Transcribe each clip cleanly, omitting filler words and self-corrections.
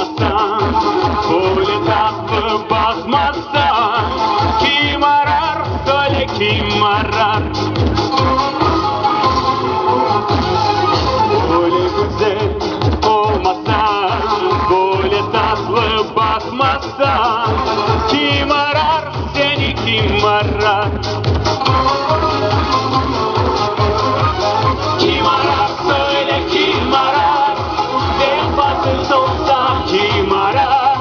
olmazsan, böyle tatlı bakmazsan, kim arar, söyle kim arar? Böyle güzel olmazsan, böyle tatlı bakmazsan, kim arar, seni kim arar? Kim arar, söyle kim arar? Vefasız olsa kim arar?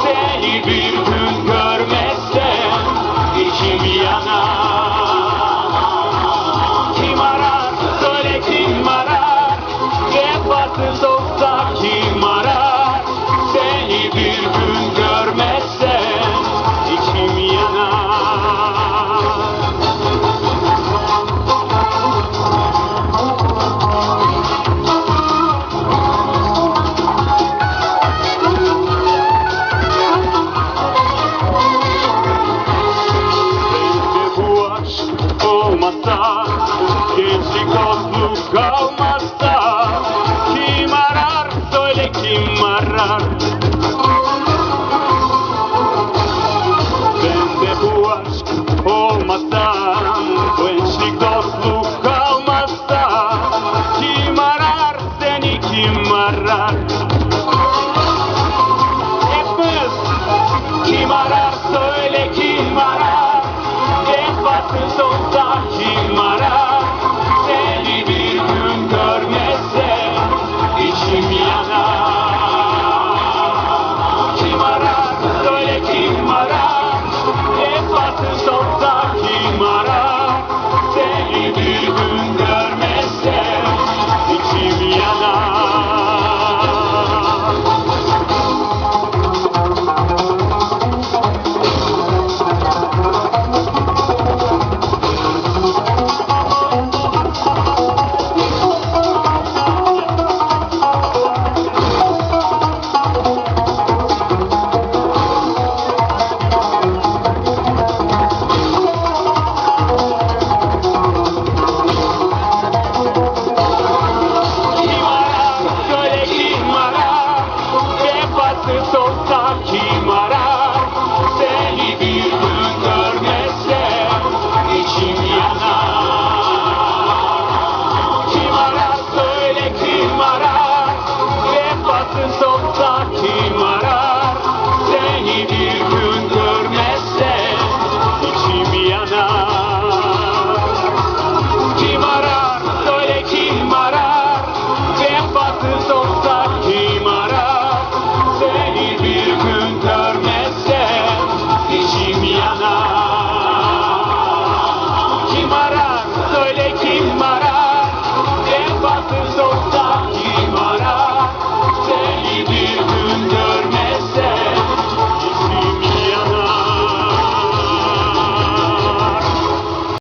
Seni bir gün görmezsem içim yanar. Kim arar, söyle kim arar? Vefasız olsa kim arar? Seni bir gün görmezsem içim yanar. Olmazsa, gençlik dostluk kalmazsa, kim arar, söyle kim arar?